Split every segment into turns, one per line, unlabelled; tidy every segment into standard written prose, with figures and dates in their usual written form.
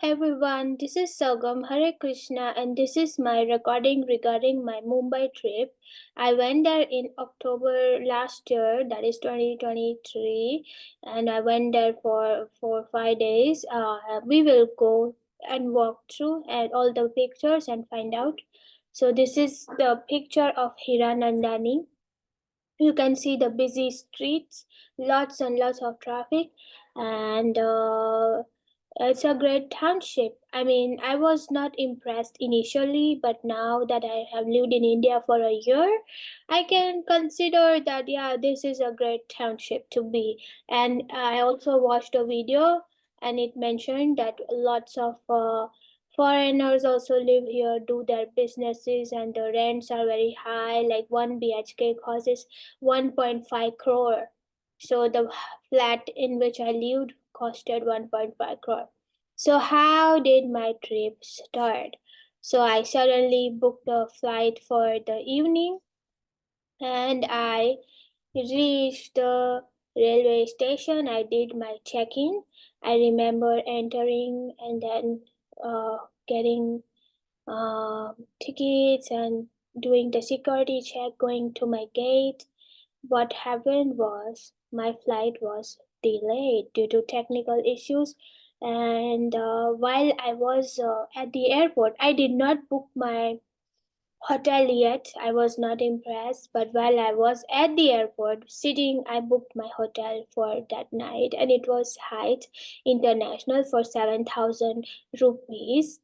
everyone, this is Sogam Hare Krishna, and this is my recording regarding my Mumbai trip. I went there in October last year, that is 2023, and I went there for 5 days. We will go and walk through and all the pictures and find out. So this is the picture of Hiranandani. You can see the busy streets, lots and lots of traffic, and it's a great township. I mean, I was not impressed initially, but now that I have lived in India for a year, I can consider that, yeah, this is a great township to be. And I also watched a video, and it mentioned that lots of foreigners also live here, do their businesses, and the rents are very high. Like one BHK costs 1.5 crore. So the flat in which I lived costed 1.5 crore. So how did my trip start? So I suddenly booked a flight for the evening, and I reached the railway station. I did my check-in. I remember entering and then getting tickets and doing the security check, going to my gate. What happened was my flight was delayed due to technical issues. And while I was at the airport, I did not book my hotel yet. I was not impressed. But while I was at the airport sitting, I booked my hotel for that night, and it was Hyatt International for 7,000 rupees.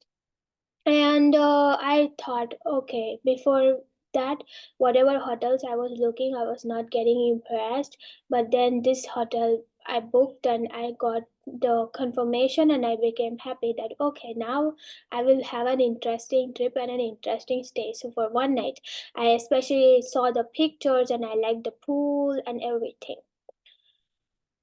And I thought, okay, before that, whatever hotels I was looking, I was not getting impressed. But then this hotel I booked and I got the confirmation, and I became happy that, okay, now I will have an interesting trip and an interesting stay. So for one night, I especially saw the pictures and I liked the pool and everything.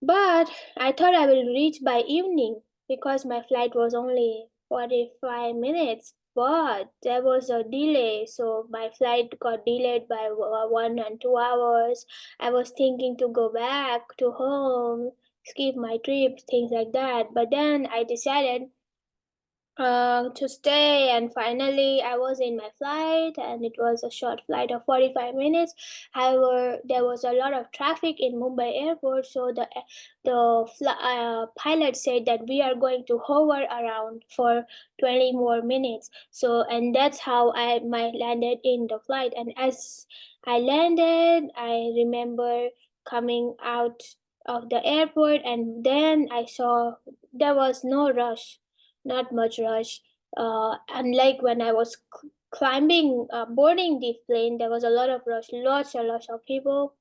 But I thought I will reach by evening because my flight was only 45 minutes. But there was a delay, so my flight got delayed by 1 and 2 hours. I was thinking to go back to home, skip my trip, things like that. But then I decided to stay, and finally I was in my flight, and it was a short flight of 45 minutes. However, there was a lot of traffic in Mumbai airport, so the pilot said that we are going to hover around for 20 more minutes. So, and that's how I landed in the flight. And as I landed, I remember coming out of the airport, and then I saw there was no rush, not much rush. Unlike when I was climbing, boarding the plane, there was a lot of rush, lots and lots of people.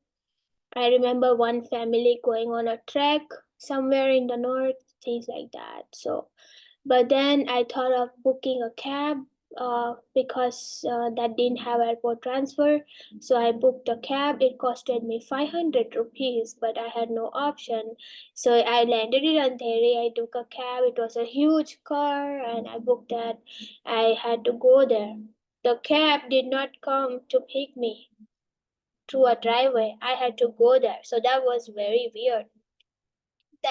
I remember one family going on a trek somewhere in the north, things like that. So, but then I thought of booking a cab because that didn't have airport transfer. So I booked a cab. It costed me 500 rupees, but I had no option. So I landed in Andheri. I took a cab. It was a huge car, and I booked that. I had to go there. The cab did not come to pick me through a driveway. I had to go there. So that was very weird.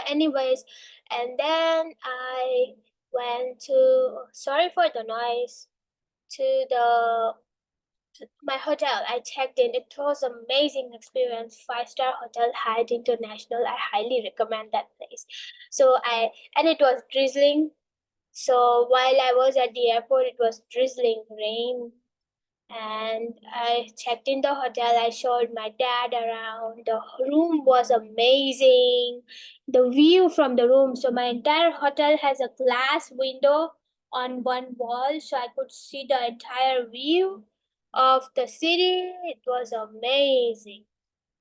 Anyways, and then I went to, sorry for the noise, to the my hotel. I checked in. It was amazing experience. 5-star hotel, Hyatt International. I highly recommend that place. So I and it was drizzling. So while I was at the airport, it was drizzling rain, and I checked in the hotel. I showed my dad around. The room was amazing. The view from the room. So my entire hotel has a glass window on one wall, so I could see the entire view of the city. It was amazing.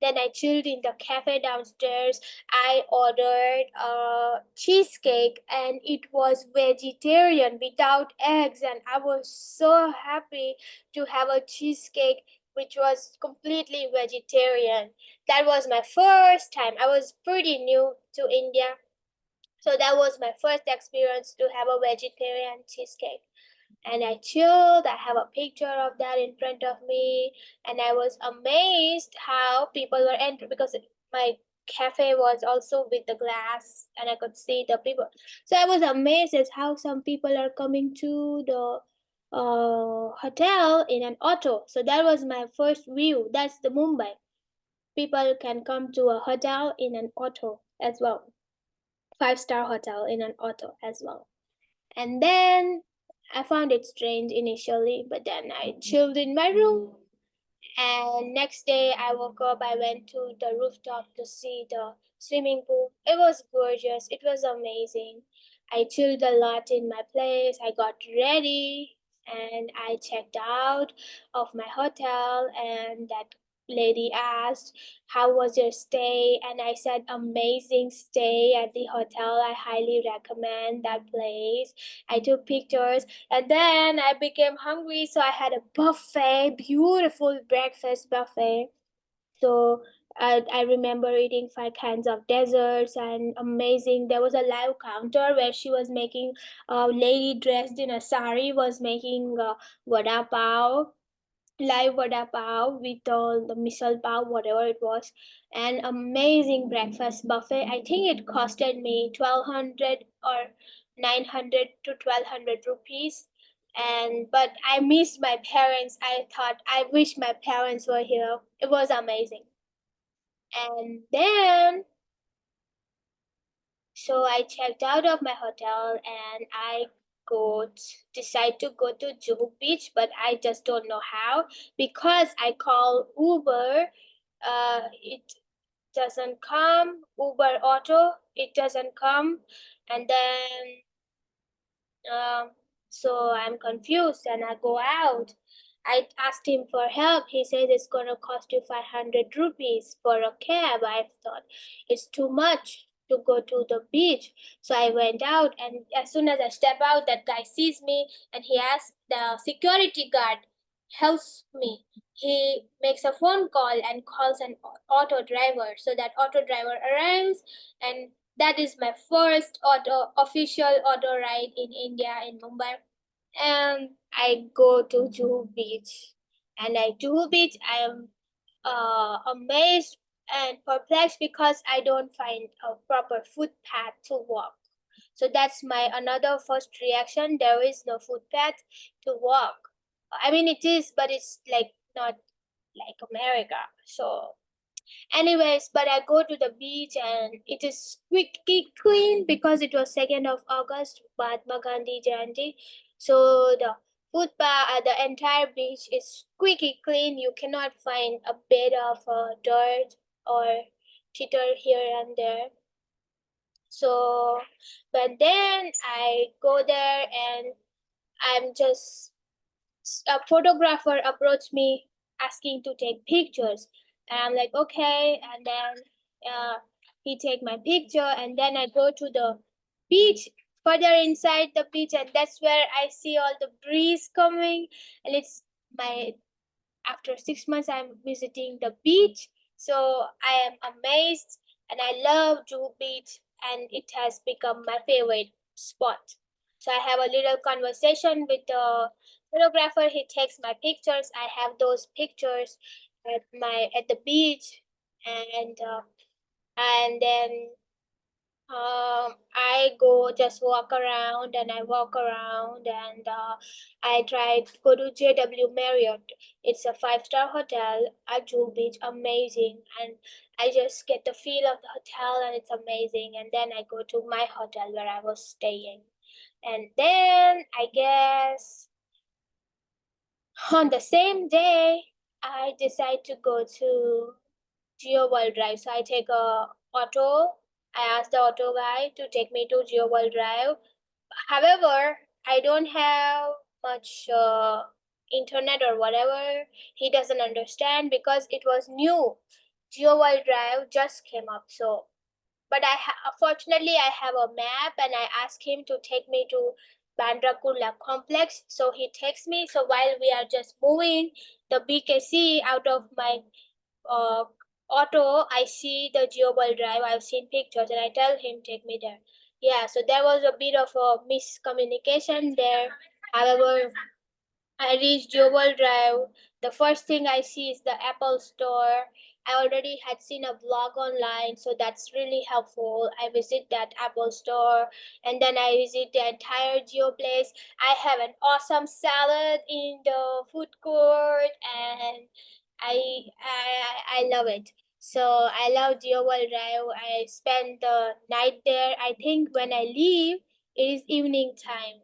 Then I chilled in the cafe downstairs. I ordered a cheesecake, and it was vegetarian without eggs, and I was so happy to have a cheesecake which was completely vegetarian. That was my first time. I was pretty new to India. So that was my first experience to have a vegetarian cheesecake, and I chilled. I have a picture of that in front of me, and I was amazed how people were entering because my cafe was also with the glass, and I could see the people. So I was amazed at how some people are coming to the hotel in an auto. So that was my first view. That's the Mumbai. People can come to a hotel in an auto as well. 5-star hotel in an auto as well. And then I found it strange initially, but then I chilled in my room. And next day I woke up, I went to the rooftop to see the swimming pool. It was gorgeous, it was amazing. I chilled a lot in my place. I got ready and I checked out of my hotel, and that lady asked, "How was your stay?" And I said, "Amazing stay at the hotel. I highly recommend that place." I took pictures, and then I became hungry, so I had a buffet, beautiful breakfast buffet. So I remember eating 5 kinds of desserts and amazing. There was a live counter where she was making, a lady dressed in a sari was making vada pav, live vada pav with all the misal pav, whatever it was, and amazing breakfast buffet. I think it costed me 1,200 or 900 to 1,200 rupees. And but I missed my parents. I thought I wish my parents were here. It was amazing. And then so I checked out of my hotel and I decide to go to Juhu Beach, but I just don't know how because I call Uber. It doesn't come. Uber Auto, it doesn't come, and then um, so I'm confused and I go out. I asked him for help. He said it's gonna cost you 500 rupees for a cab. I thought it's too much to go to the beach. So I went out, and as soon as I step out, that guy sees me and he asks the security guard, helps me. He makes a phone call and calls an auto driver. So that auto driver arrives, and that is my first official auto ride in India, in Mumbai. And I go to Juhu Beach. And at Juhu Beach, I am amazed and perplexed because I don't find a proper footpath to walk. So that's my another first reaction. There is no footpath to walk. I mean, it is, but it's like not like America. So anyways, but I go to the beach and it is squeaky clean because it was 2nd of August, Mahatma Gandhi Jayanti. So the footpath, the entire beach is squeaky clean. You cannot find a bit of dirt or chitter here and there. So, but then I go there and I'm just a photographer approached me asking to take pictures, and I'm like, okay. And then he take my picture, and then I go to the beach, further inside the beach, and that's where I see all the breeze coming. And it's my after 6 months I'm visiting the beach, so I am amazed, and I love Juhu Beach, and it has become my favorite spot. So I have a little conversation with the photographer. He takes my pictures. I have those pictures at the beach, and then I go just walk around, and I walk around, and I try to go to JW Marriott. It's a 5-star hotel at Juhu Beach, amazing, and I just get the feel of the hotel, and it's amazing. And then I go to my hotel where I was staying, and then I guess on the same day I decide to go to Jio World Drive. So I take a auto. I ask the auto guy to take me to Jio World Drive. However, I don't have much internet or whatever. He doesn't understand because it was new. Jio World Drive just came up. So, but fortunately I have a map, and I ask him to take me to Bandra Kurla complex. So he takes me. So while we are just moving the BKC out of my uh, auto, I see the Jio World Drive. I've seen pictures, and I tell him take me there. Yeah, so there was a bit of a miscommunication there. However, I reached Jio World Drive. The first thing I see is the Apple store. I already had seen a vlog online, so that's really helpful. I visit that Apple store, and then I visit the entire Jio place. I have an awesome salad in the food court, and I love it. So I love Jio World Drive. I spend the night there. I think when I leave, it is evening time.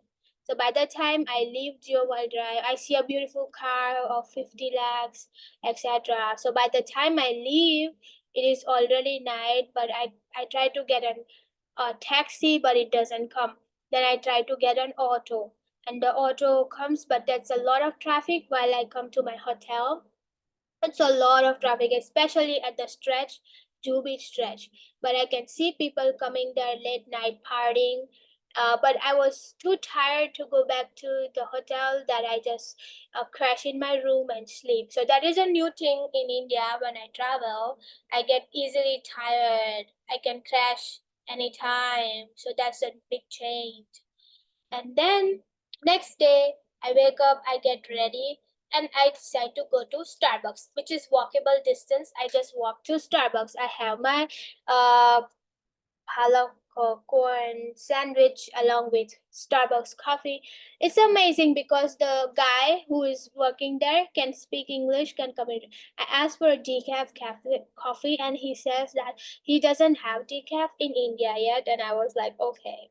So by the time I leave Jio World Drive, I see a beautiful car of 50 lakhs, etc. So by the time I leave, it is already night, but I try to get a taxi, but it doesn't come. Then I try to get an auto, and the auto comes, but there's a lot of traffic while I come to my hotel. It's a lot of traffic, especially at the stretch, Juhu Beach stretch. But I can see people coming there late night partying. But I was too tired to go back to the hotel that I just crash in my room and sleep. So that is a new thing in India when I travel. I get easily tired. I can crash anytime. So that's a big change. And then next day, I wake up, I get ready, and I decide to go to Starbucks, which is walkable distance. I just walk to Starbucks. I have my uh corn sandwich along with Starbucks coffee. It's amazing because the guy who is working there can speak English, can communicate. I asked for a decaf coffee, and he says that he doesn't have decaf in India yet. And I was like, okay.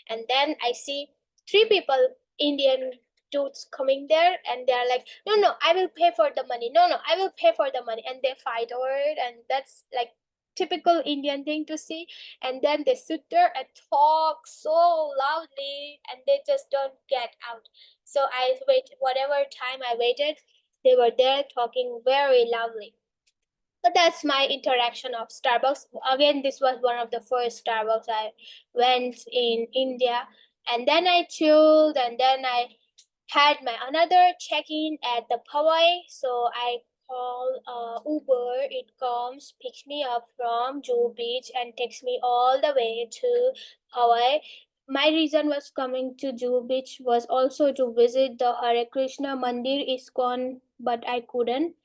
And then I see three people, Indian dudes, coming there, and they're like, no, no, I will pay for the money. No, no, I will pay for the money. And they fight over it, and that's like typical Indian thing to see. And then they sit there and talk so loudly, and they just don't get out. So I wait whatever time I waited, they were there talking very loudly. But that's my interaction of Starbucks. Again, this was one of the first Starbucks I went in India. And then I chilled, and then I had my another check-in at the Powai. So I call Uber. It comes, picks me up from Juhu Beach and takes me all the way to Powai. My reason was coming to Juhu Beach was also to visit the Hare Krishna Mandir ISKCON, but I couldn't.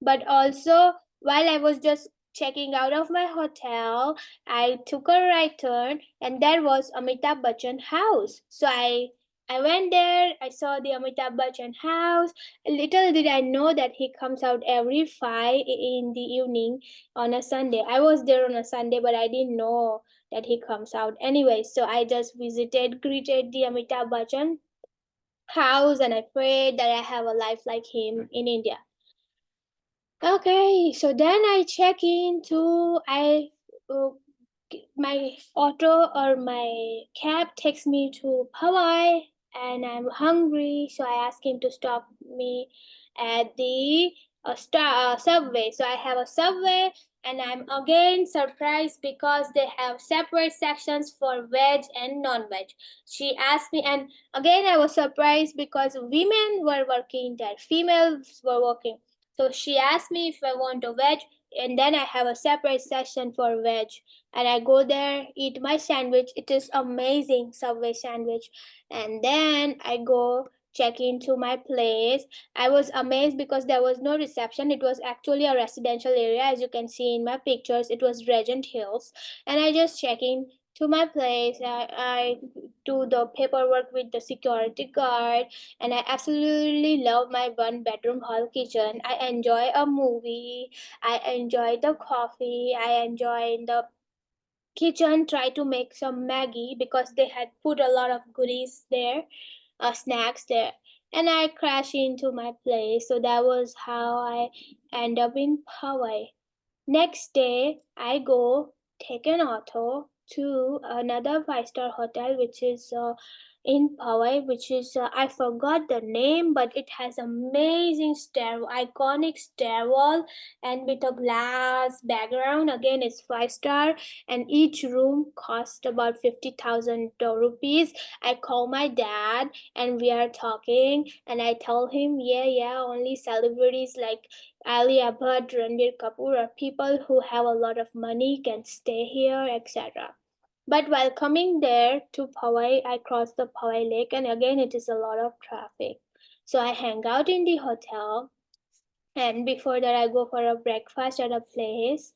But also, while I was just checking out of my hotel, I took a right turn, and there was Amitabh Bachchan house. So I went there, I saw the Amitabh Bachchan house. Little did I know that he comes out every 5 in the evening on a Sunday. I was there on a Sunday, but I didn't know that he comes out. Anyway, so I just visited, greeted the Amitabh Bachchan house, and I prayed that I have a life like him in India. Okay, so then I check into uh, my auto or my cab takes me to Powai, and I'm hungry, so I ask him to stop me at the subway. So I have a subway, and I'm again surprised because they have separate sections for veg and non-veg. She asked me, and again I was surprised because women were working there, females were working. So she asked me if I want a veg, and then I have a separate section for veg. And I go there, eat my sandwich. It is amazing Subway sandwich. And then I go check into my place. I was amazed because there was no reception. It was actually a residential area, as you can see in my pictures. It was Regent Hills. And I just check in to my place. I do the paperwork with the security guard, and I absolutely love my one bedroom hall kitchen. I enjoy a movie. I enjoy the coffee. I enjoy the kitchen, try to make some Maggie because they had put a lot of goodies there, snacks there. And I crashed into my place. So that was how I end up in Powai. Next day, I go take an auto to another five-star hotel, which is in Powai, which is I forgot the name, but it has amazing iconic stairwell, and with a glass background. Again, it's 5-star, and each room cost about 50,000 rupees. I call my dad, and we are talking, and I tell him, yeah, only celebrities like Ali Abad, Ranbir Kapoor are people who have a lot of money, can stay here, etc. But while coming there to Powai, I cross the Powai Lake, and again it is a lot of traffic. So I hang out in the hotel, and before that I go for a breakfast at a place,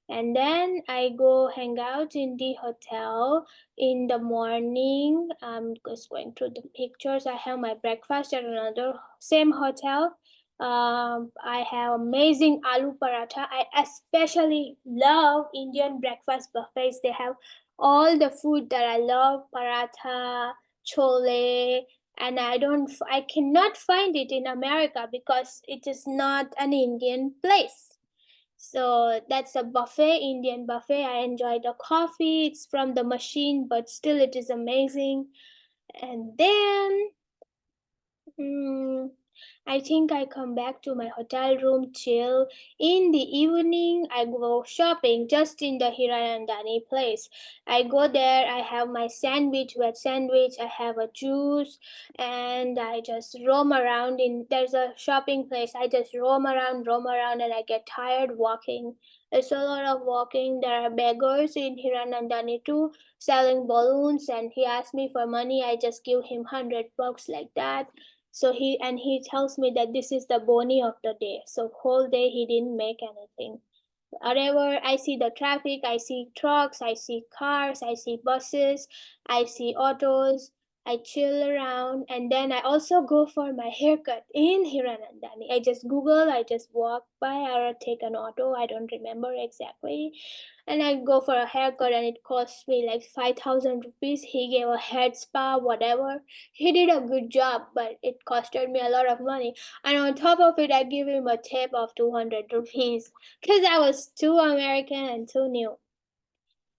and then I go hang out in the hotel in the morning. I'm just going through the pictures. I have my breakfast at another same hotel. I have amazing aloo paratha. I especially love Indian breakfast buffets. They have all the food that I love: paratha, chole, and I cannot find it in America because it is not an Indian place. So that's a buffet, Indian buffet. I enjoy the coffee. It's from the machine, but still it is amazing. And then I think I come back to my hotel room, chill. In the evening, I go shopping just in the hiranandani place. I go there, I have my sandwich, wet sandwich, I have a juice, and I just roam around. There's a shopping place. I just roam around, and I get tired walking. It's a lot of walking. There are beggars in hiranandani too, selling balloons, and he asked me for money. I just give him $100 like that. So he tells me that this is the boni of the day. So whole day he didn't make anything. Wherever I see the traffic, I see trucks, I see cars, I see buses, I see autos. I chill around, and then I also go for my haircut in Hiranandani. I just Google, I just walk by or take an auto. I don't remember exactly, and I go for a haircut, and it cost me like 5,000 rupees. He gave a head spa, whatever. He did a good job, but it costed me a lot of money. And on top of it, I give him a tip of 200 rupees because I was too American and too new.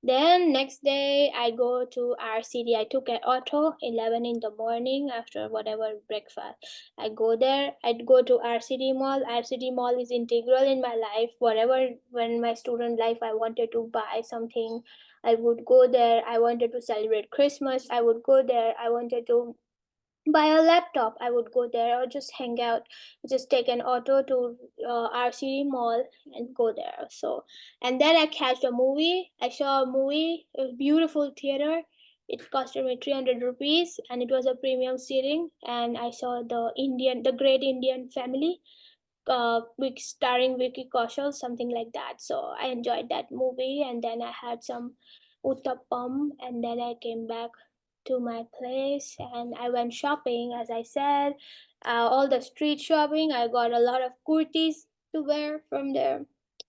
Then next day I go to our city. I took an auto 11 in the morning after whatever breakfast. I go there. I'd go to our city mall. Our city mall is integral in my life. Whatever when my student life I wanted to buy something, I would go there. I wanted to celebrate Christmas. I would go there. I wanted to buy a laptop, I would go there or just hang out, just take an auto to RCD mall and go there. So, and then I catch a movie. I saw a movie, a beautiful theater. It costed me 300 rupees and it was a premium seating. And I saw the Great Indian Family, starring Vicky Kaushal, something like that. So I enjoyed that movie, and then I had some uttapam, and then I came back to my place and I went shopping. As I said, all the street shopping. I got a lot of kurtis to wear from there,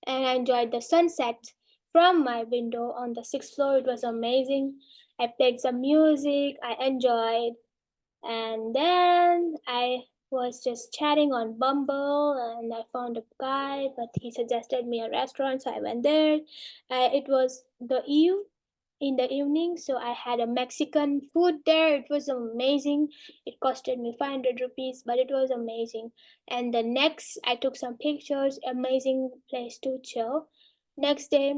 and I enjoyed the sunset from my window on the sixth floor. It was amazing. I played some music. I enjoyed, and then I was just chatting on Bumble and I found a guy, but he suggested me a restaurant, so I went there. It was in the evening, so I had a Mexican food there. It was amazing. It costed me 500 rupees, but it was amazing. And the next, I took some pictures, amazing place to chill. Next day,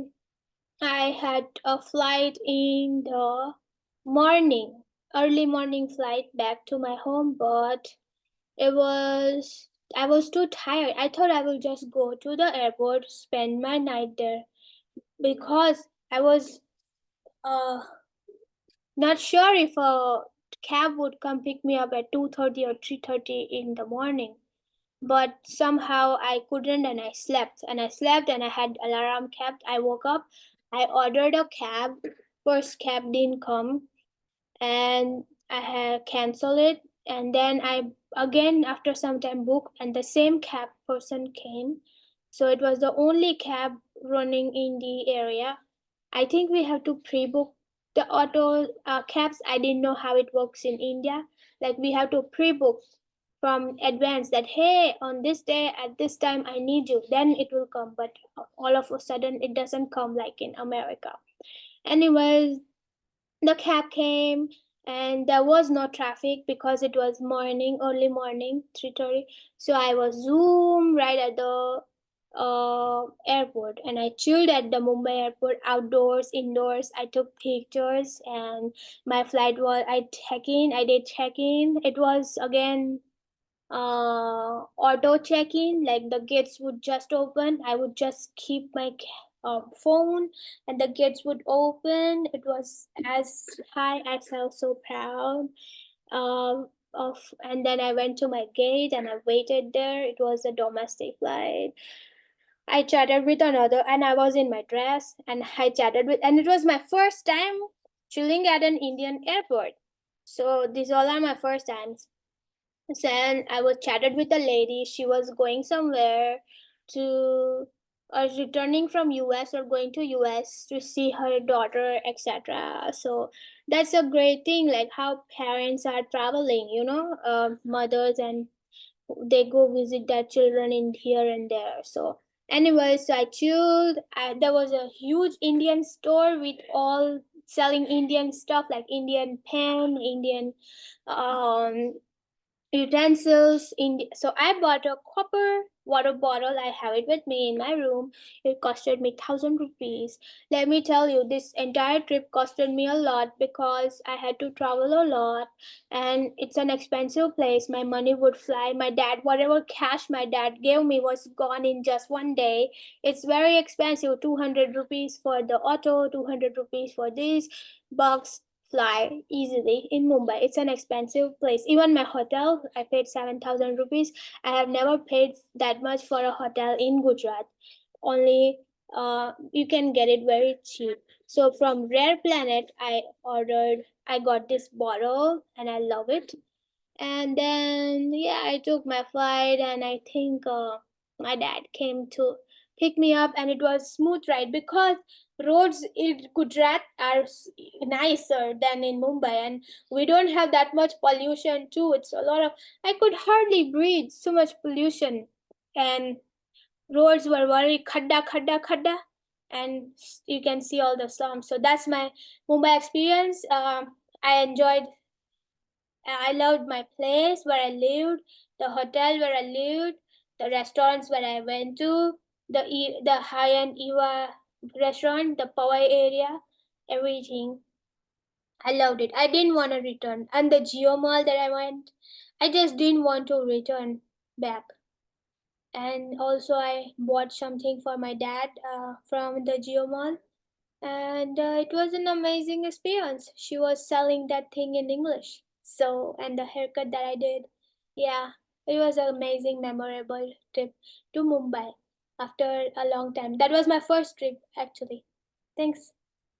I had a flight in the morning, early morning flight back to my home, but it was I was too tired. I thought I will just go to the airport, spend my night there because I was uh not sure if a cab would come pick me up at 2:30 or 3:30 in the morning. But somehow I couldn't, and I slept and I had alarm kept. I woke up, I ordered a cab. First cab didn't come, and I had canceled it. And then I again after some time booked, and the same cab person came. So it was the only cab running in the area. I think we have to pre-book the auto cabs. I didn't know how it works in India. Like we have to pre-book from advance that hey, on this day at this time I need you. Then it will come. But all of a sudden it doesn't come like in America. Anyways, the cab came and there was no traffic because it was morning, early morning, 3:30. So I was zoom right at the airport, and I chilled at the Mumbai airport, outdoors, indoors. I took pictures, and my flight was I did check in. It was again auto check-in, like the gates would just open. I would just keep my phone and the gates would open. It was as high. I felt so proud. and then I went to my gate and I waited there. It was a domestic flight. I chatted with another, and I was in my dress, and I chatted with, and it was my first time chilling at an Indian airport. So these all are my first times. Then I was chatted with a lady. She was going somewhere to, or returning from US or going to US to see her daughter, etc. So that's a great thing, like how parents are traveling, mothers, and they go visit their children in here and there. So anyway, so I chilled. There was a huge Indian store with all selling Indian stuff like Indian pen, Indian um utensils. So I bought a copper water bottle. I have it with me in my room. It costed me 1,000 rupees. Let me tell you, this entire trip costed me a lot because I had to travel a lot, and it's an expensive place. My money would fly. My dad, whatever cash my dad gave me was gone in just one day. It's very expensive. 200 rupees for the auto, 200 rupees for this box fly easily in Mumbai. It's an expensive place. Even my hotel, I paid 7,000 rupees. I have never paid that much for a hotel in Gujarat. Only you can get it very cheap. So from Rare Planet, I got this bottle and I love it. And then, yeah, I took my flight, and I think my dad came to pick me up, and it was smooth ride because roads in Gujarat are nicer than in Mumbai, and we don't have that much pollution too. It's a lot of, I could hardly breathe, so much pollution, and roads were very khadda khadda khadda, and you can see all the slums. So that's my Mumbai experience. I enjoyed, I loved my place where I lived, the hotel where I lived, the restaurants where I went to, the high-end Eva restaurant, the Powai area, everything. I loved it. I didn't want to return. And the Jio Mall that I went, I just didn't want to return back. And also, I bought something for my dad from the Jio Mall, and it was an amazing experience. She was selling that thing in English. So, and the haircut that I did, yeah, it was an amazing, memorable trip to Mumbai after a long time. That was my first trip, actually. Thanks.